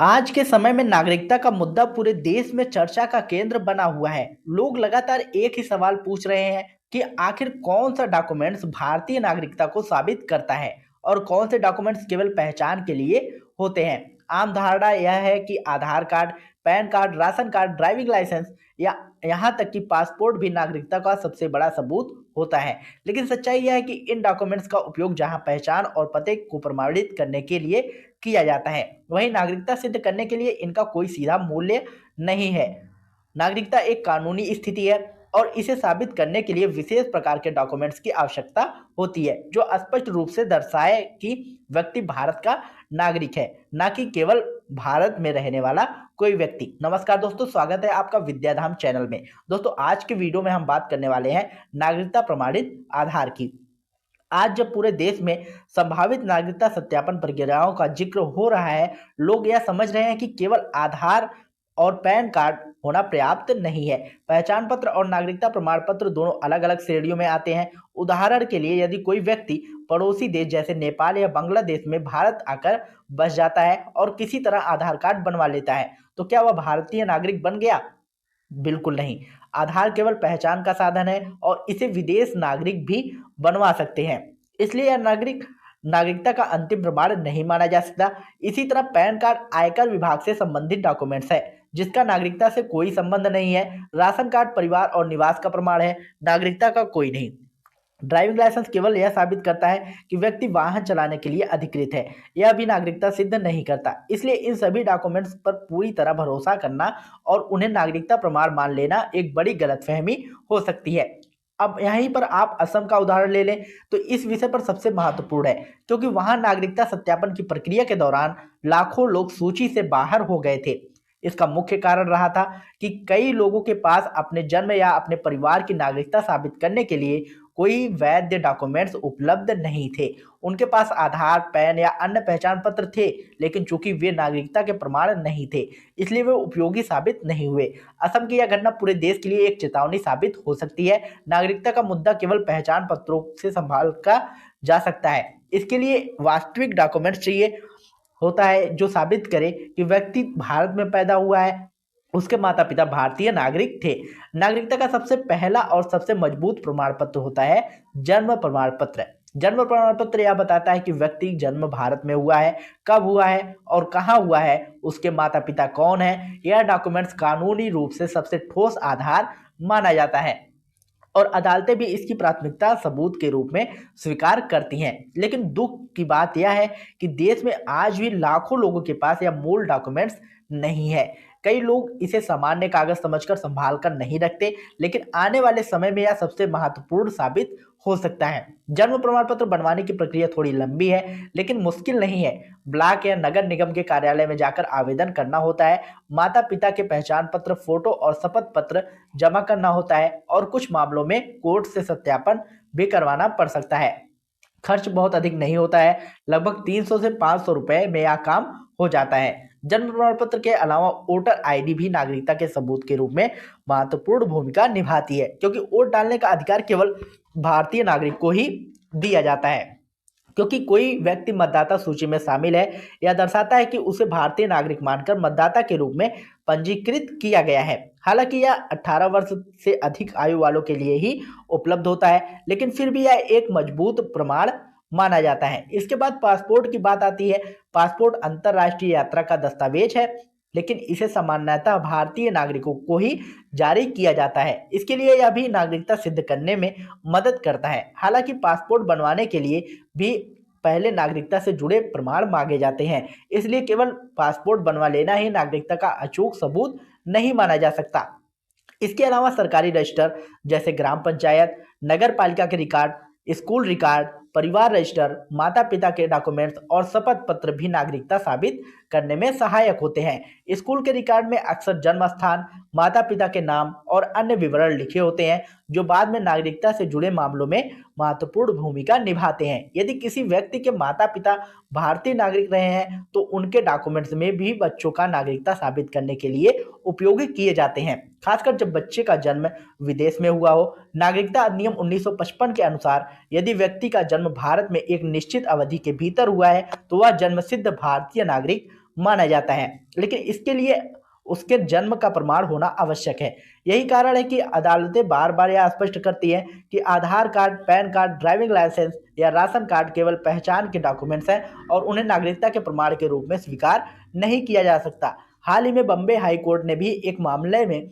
आज के समय में नागरिकता का मुद्दा पूरे देश में चर्चा का केंद्र बना हुआ है। लोग लगातार एक ही सवाल पूछ रहे हैं कि आखिर कौन सा डॉक्यूमेंट्स भारतीय नागरिकता को साबित करता है और कौन से डॉक्यूमेंट्स केवल पहचान के लिए होते हैं। आम धारणा यह है कि Aadhaar card, PAN card, ration card, driving licence या यहाँ तक कि पासपोर्ट भी नागरिकता का सबसे बड़ा सबूत होता है। लेकिन सच्चाई यह है कि इन डॉक्यूमेंट्स का उपयोग जहां पहचान और पते को प्रमाणित करने के लिए किया जाता है, वहीं नागरिकता सिद्ध करने के लिए इनका कोई सीधा मूल्य नहीं है। नागरिकता एक कानूनी स्थिति है और इसे साबित करने के लिए विशेष प्रकार के डॉक्यूमेंट्स की आवश्यकता होती है जो स्पष्ट रूप से दर्शाए कि व्यक्ति भारत का नागरिक है, ना कि केवल भारत में रहने वाला कोई व्यक्ति। नमस्कार दोस्तों, स्वागत है आपका विद्याधाम चैनल में। दोस्तों, आज के वीडियो में हम बात करने वाले हैं नागरिकता प्रमाणित आधार की। आज जब पूरे देश में संभावित नागरिकता सत्यापन प्रक्रियाओं का जिक्र हो रहा है, लोग यह समझ रहे हैं कि केवल आधार और पैन कार्ड होना पर्याप्त नहीं है। पहचान पत्र और नागरिकता प्रमाण पत्र दोनों अलग अलग श्रेणियों में आते हैं। उदाहरण के लिए, यदि कोई व्यक्ति पड़ोसी देश जैसे नेपाल या बांग्लादेश में भारत आकर बस जाता है और किसी तरह आधार कार्ड बनवा लेता है, तो क्या वह भारतीय नागरिक बन गया? बिल्कुल नहीं। आधार केवल पहचान का साधन है और इसे विदेश नागरिक भी बनवा सकते हैं। इसलिए यह नागरिकता का अंतिम प्रमाण नहीं माना जा सकता। इसी तरह पैन कार्ड आयकर विभाग से संबंधित डॉक्यूमेंट्स है जिसका नागरिकता से कोई संबंध नहीं है। राशन कार्ड परिवार और निवास का प्रमाण है, नागरिकता का कोई नहीं। ड्राइविंग लाइसेंस केवल यह साबित करता है कि व्यक्ति वाहन चलाने के लिए अधिकृत है, यह भी नागरिकता सिद्ध नहीं करता। इसलिए इन सभी डॉक्यूमेंट्स पर पूरी तरह भरोसा करना और उन्हें नागरिकता प्रमाण मान लेना एक बड़ी गलतफहमी हो सकती है। अब यहीं पर आप असम का उदाहरण ले लें तो इस विषय पर सबसे महत्वपूर्ण है, क्योंकि वहां नागरिकता सत्यापन की प्रक्रिया के दौरान लाखों लोग सूची से बाहर हो गए थे। इसका मुख्य कारण रहा था कि कई लोगों के पास अपने जन्म या अपने परिवार की नागरिकता साबित करने के लिए कोई वैध डॉक्यूमेंट्स उपलब्ध नहीं थे। उनके पास आधार, पैन या अन्य पहचान पत्र थे, लेकिन चूंकि वे नागरिकता के प्रमाण नहीं थे, इसलिए वे उपयोगी साबित नहीं हुए। असम की यह घटना पूरे देश के लिए एक चेतावनी साबित हो सकती है। नागरिकता का मुद्दा केवल पहचान पत्रों से संभाल का जा सकता है। इसके लिए वास्तविक डॉक्यूमेंट्स चाहिए होता है जो साबित करे कि व्यक्ति भारत में पैदा हुआ है, उसके माता पिता भारतीय नागरिक थे। नागरिकता का सबसे पहला और सबसे मजबूत प्रमाण पत्र होता है जन्म प्रमाण पत्र। जन्म प्रमाण पत्र यह बताता है कि व्यक्ति जन्म भारत में हुआ है, कब हुआ है और कहाँ हुआ है, उसके माता पिता कौन है। यह डॉक्यूमेंट्स कानूनी रूप से सबसे ठोस आधार माना जाता है और अदालतें भी इसकी प्राथमिकता सबूत के रूप में स्वीकार करती हैं। लेकिन दुख की बात यह है कि देश में आज भी लाखों लोगों के पास यह मूल डॉक्यूमेंट्स नहीं है। कई लोग इसे सामान्य कागज समझकर संभाल कर नहीं रखते, लेकिन आने वाले समय में यह सबसे महत्वपूर्ण साबित हो सकता है। जन्म प्रमाण पत्र बनवाने की प्रक्रिया थोड़ी लंबी है, लेकिन मुश्किल नहीं है। ब्लॉक या नगर निगम के कार्यालय में जाकर आवेदन करना होता है, माता पिता के पहचान पत्र, फोटो और शपथ पत्र जमा करना होता है और कुछ मामलों में कोर्ट से सत्यापन भी करवाना पड़ सकता है। खर्च बहुत अधिक नहीं होता है, लगभग 300 से 500 रुपए में यह काम हो जाता है। जन्म प्रमाण पत्र के अलावा वोटर आईडी भी नागरिकता के सबूत के रूप में महत्वपूर्ण भूमिका निभाती है, क्योंकि वोट डालने का अधिकार केवल भारतीय नागरिक को ही दिया जाता है। क्योंकि कोई व्यक्ति मतदाता सूची में शामिल है, यह दर्शाता है कि उसे भारतीय नागरिक मानकर मतदाता के रूप में पंजीकृत किया गया है। हालांकि यह 18 वर्ष से अधिक आयु वालों के लिए ही उपलब्ध होता है, लेकिन फिर भी यह एक मजबूत प्रमाण माना जाता है। इसके बाद पासपोर्ट की बात आती है। पासपोर्ट अंतर्राष्ट्रीय यात्रा का दस्तावेज है, लेकिन इसे सामान्यतः भारतीय नागरिकों को ही जारी किया जाता है। इसके लिए यह भी नागरिकता सिद्ध करने में मदद करता है। हालांकि पासपोर्ट बनवाने के लिए भी पहले नागरिकता से जुड़े प्रमाण मांगे जाते हैं, इसलिए केवल पासपोर्ट बनवा लेना ही नागरिकता का अचूक सबूत नहीं माना जा सकता। इसके अलावा सरकारी रजिस्टर जैसे ग्राम पंचायत, नगर पालिका के रिकॉर्ड, स्कूल रिकॉर्ड, परिवार रजिस्टर, माता पिता के डॉक्यूमेंट्स और शपथ पत्र भी नागरिकता साबित करने में सहायक होते हैं। स्कूल के रिकॉर्ड में अक्सर जन्म स्थान, माता पिता के नाम और अन्य विवरण लिखे होते हैं, जो बाद में नागरिकता से जुड़े मामलों में महत्वपूर्ण भूमिका निभाते हैं। यदि किसी व्यक्ति के माता पिता भारतीय नागरिक रहे हैं, तो उनके डॉक्यूमेंट्स में भी बच्चों का नागरिकता साबित करने के लिए उपयोगी किए जाते हैं, खासकर जब बच्चे का जन्म विदेश में हुआ हो। नागरिकता अधिनियम 1955 के अनुसार यदि व्यक्ति का जन्म भारत में एक निश्चित अवधि के भीतर हुआ है, तो वह जन्मसिद्ध भारतीय नागरिक माना जाता है, लेकिन इसके लिए उसके जन्म का प्रमाण होना आवश्यक है। यही कारण है कि अदालतें बार बार यह स्पष्ट करती हैं कि Aadhaar card, PAN card, driving licence या राशन कार्ड केवल पहचान के डॉक्यूमेंट्स हैं और उन्हें नागरिकता के प्रमाण के रूप में स्वीकार नहीं किया जा सकता। हाल ही में बम्बई हाई कोर्ट ने भी एक मामले में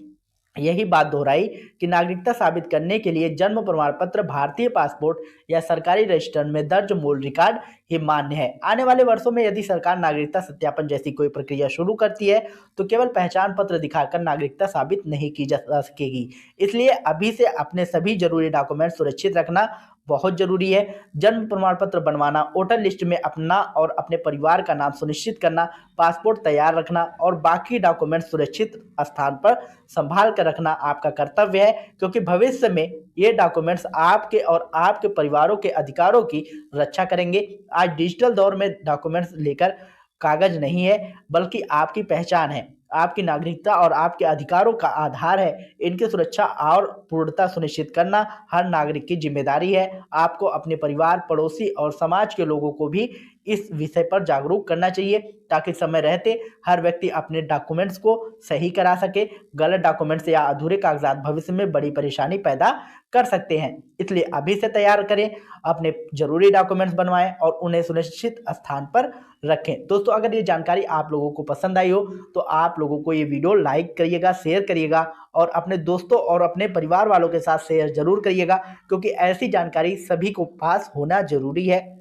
यही बात दोहराई कि नागरिकता साबित करने के लिए जन्म प्रमाण पत्र, भारतीय पासपोर्ट या सरकारी रजिस्टर में दर्ज मूल रिकॉर्ड ही मान्य है। आने वाले वर्षों में यदि सरकार नागरिकता सत्यापन जैसी कोई प्रक्रिया शुरू करती है तो केवल पहचान पत्र दिखाकर नागरिकता साबित नहीं की जा सकेगी। इसलिए अभी से अपने सभी जरूरी डॉक्यूमेंट सुरक्षित रखना बहुत जरूरी है। जन्म प्रमाण पत्र बनवाना, वोटर लिस्ट में अपना और अपने परिवार का नाम सुनिश्चित करना, पासपोर्ट तैयार रखना और बाकी डॉक्यूमेंट सुरक्षित स्थान पर संभाल कर रखना आपका कर्तव्य है, क्योंकि भविष्य में ये डॉक्यूमेंट्स आपके और आपके परिवारों के अधिकारों की रक्षा करेंगे। आज डिजिटल दौर में डॉक्यूमेंट्स लेकर कागज नहीं है, बल्कि आपकी पहचान है, आपकी नागरिकता और आपके अधिकारों का आधार है। इनकी सुरक्षा और पूर्णता सुनिश्चित करना हर नागरिक की जिम्मेदारी है। आपको अपने परिवार, पड़ोसी और समाज के लोगों को भी इस विषय पर जागरूक करना चाहिए, ताकि समय रहते हर व्यक्ति अपने डॉक्यूमेंट्स को सही करा सके। गलत डॉक्यूमेंट्स या अधूरे कागजात भविष्य में बड़ी परेशानी पैदा कर सकते हैं। इसलिए अभी से तैयार करें, अपने जरूरी डॉक्यूमेंट्स बनवाएं और उन्हें सुनिश्चित स्थान पर रखें। दोस्तों, अगर ये जानकारी आप लोगों को पसंद आई हो तो आप लोगों को ये वीडियो लाइक करिएगा, शेयर करिएगा और अपने दोस्तों और अपने परिवार वालों के साथ शेयर जरूर करिएगा, क्योंकि ऐसी जानकारी सभी को पास होना जरूरी है।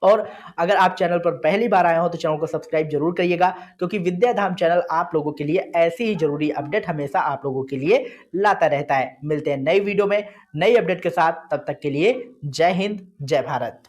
और अगर आप चैनल पर पहली बार आए हो तो चैनल को सब्सक्राइब जरूर करिएगा, क्योंकि विद्याधाम चैनल आप लोगों के लिए ऐसी ही जरूरी अपडेट हमेशा आप लोगों के लिए लाता रहता है। मिलते हैं नई वीडियो में नई अपडेट के साथ, तब तक के लिए जय हिंद, जय भारत।